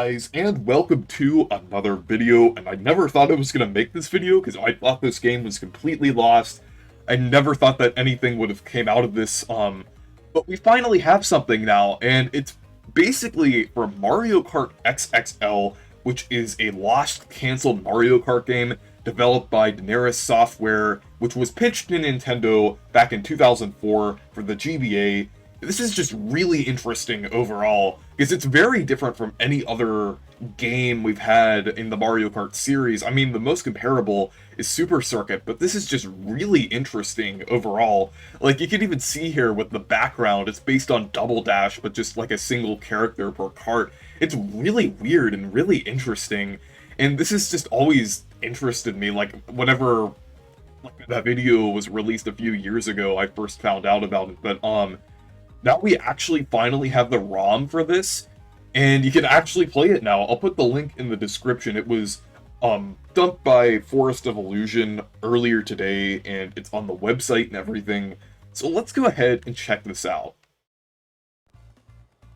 guys, and welcome to another video. And I never thought I was going to make this video because I thought this game was completely lost. I never thought that anything would have came out of this, but we finally have something now, and it's basically for Mario Kart XXL, which is a lost, canceled Mario Kart game developed by Daenerys Software, which was pitched to Nintendo back in 2004 for the GBA. This is just really interesting overall, because it's very different from any other game we've had in the Mario Kart series. I mean, the most comparable is Super Circuit, but this is just really interesting overall. Like, you can even see here with the background, it's based on Double Dash, but just like a single character per kart. It's really weird and really interesting, and this has just always interested me. Like, whenever that video was released a few years ago, I first found out about it, but now we actually finally have the ROM for this, and you can actually play it now. I'll put the link in the description. It was dumped by Forest of Illusion earlier today, and it's on the website and everything. So let's go ahead and check this out.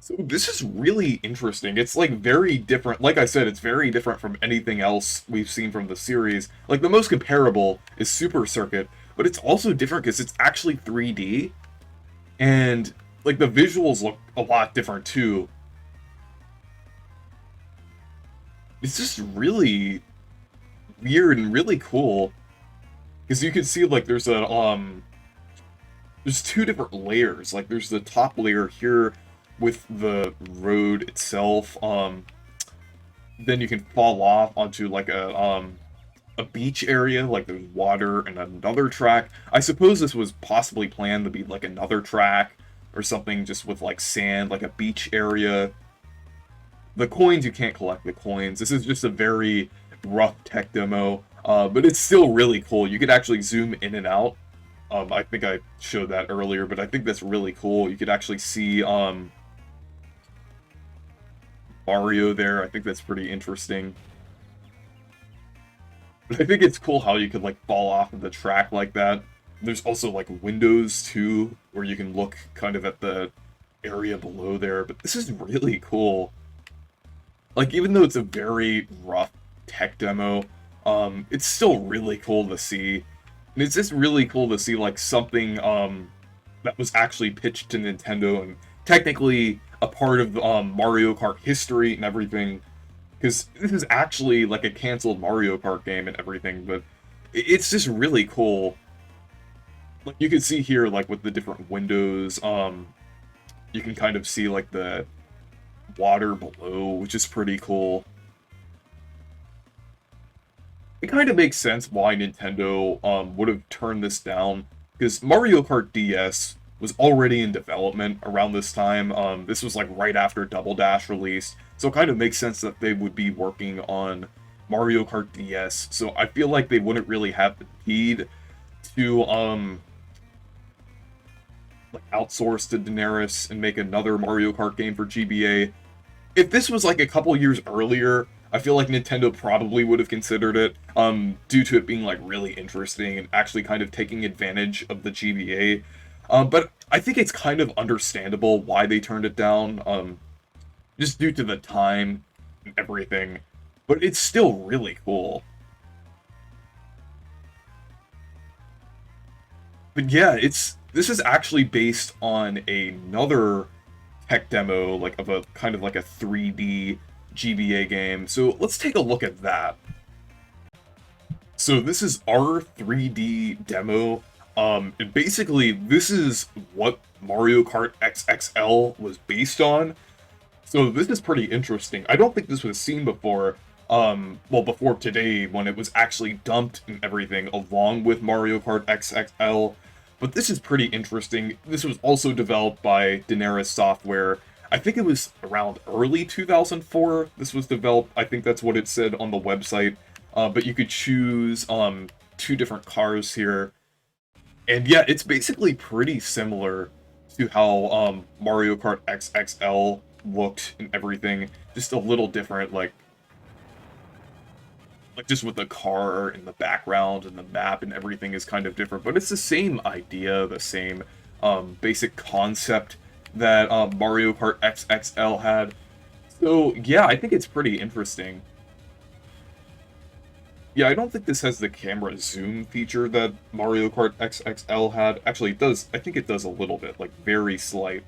So this is really interesting. It's like very different. Like I said, it's very different from anything else we've seen from the series. Like, the most comparable is Super Circuit, but it's also different because it's actually 3D, and like the visuals look a lot different too. It's just really weird and really cool, because you can see like there's two different layers. Like, there's the top layer here with the road itself. Then you can fall off onto like a beach area, like there's water, and another track. I suppose this was possibly planned to be like another track or something, just with like sand, like a beach area. The coins, you can't collect the coins. This is just a very rough tech demo, but it's still really cool. You could actually zoom in and out. I think I showed that earlier, but I think that's really cool. You could actually see Mario there. I think that's pretty interesting. But I think it's cool how you could like fall off of the track like that. There's also like windows too, where you can look kind of at the area below there, but this is really cool. Like, even though it's a very rough tech demo, it's still really cool to see. And it's just really cool to see like something that was actually pitched to Nintendo and technically a part of Mario Kart history and everything. Because this is actually like a canceled Mario Kart game and everything, but it's just really cool. Like, you can see here, like, with the different windows, you can kind of see, like, the water below, which is pretty cool. It kind of makes sense why Nintendo would have turned this down, because Mario Kart DS was already in development around this time. This was, like, right after Double Dash released, so it kind of makes sense that they would be working on Mario Kart DS, so I feel like they wouldn't really have the need to, like, outsource to Daenerys and make another Mario Kart game for GBA. If this was like a couple years earlier, I feel like Nintendo probably would have considered it, due to it being like really interesting and actually kind of taking advantage of the GBA. But I think it's kind of understandable why they turned it down, just due to the time and everything. But it's still really cool. But yeah, this is actually based on another tech demo, like of a kind of like a 3D GBA game. So let's take a look at that. So this is our 3D demo. And basically this is what Mario Kart XXL was based on. So this is pretty interesting. I don't think this was seen before. Well, before today, when it was actually dumped and everything along with Mario Kart XXL. But this is pretty interesting. This was also developed by Daenerys Software. I think it was around early 2004 this was developed. I think that's what it said on the website. But you could choose two different cars here. And yeah, it's basically pretty similar to how Mario Kart XXL looked and everything. Just a little different, like just with the car in the background and the map and everything is kind of different, but it's the same idea, the same basic concept that Mario Kart XXL had. So, yeah, I think it's pretty interesting. Yeah, I don't think this has the camera zoom feature that Mario Kart XXL had. Actually, it does. I think it does a little bit, like very slight.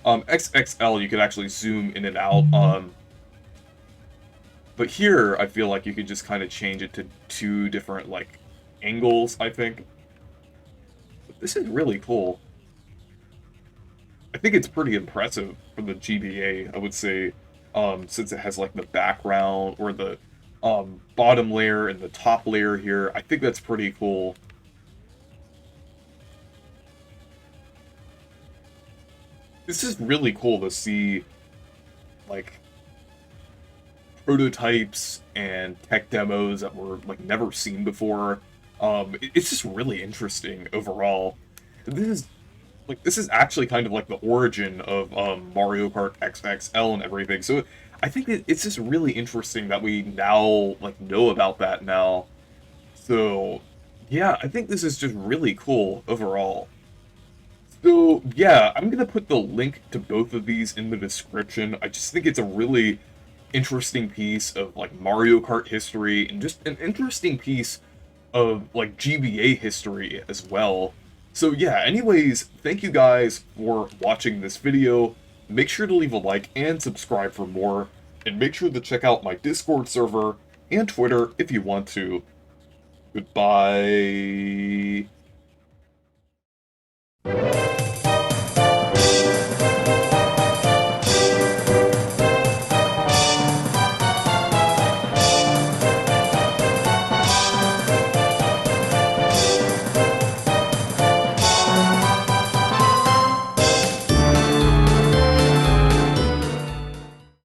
XXL, you could actually zoom in and out. But here, I feel like you could just kind of change it to two different, like, angles, I think. But this is really cool. I think it's pretty impressive for the GBA, I would say, since it has, like, the background, or the, bottom layer and the top layer here. I think that's pretty cool. This is really cool to see, like, prototypes and tech demos that were like never seen before. It's just really interesting overall. This is actually kind of like the origin of Mario Kart XXL and everything. So I think it's just really interesting that we now like know about that now. So yeah, I think this is just really cool overall. So yeah, I'm gonna put the link to both of these in the description. I just think it's a really interesting piece of like Mario Kart history and just an interesting piece of like GBA history as well. So yeah, anyways, thank you guys for watching this video. Make sure to leave a like and subscribe for more, and make sure to check out my Discord server and Twitter if you want to. Goodbye.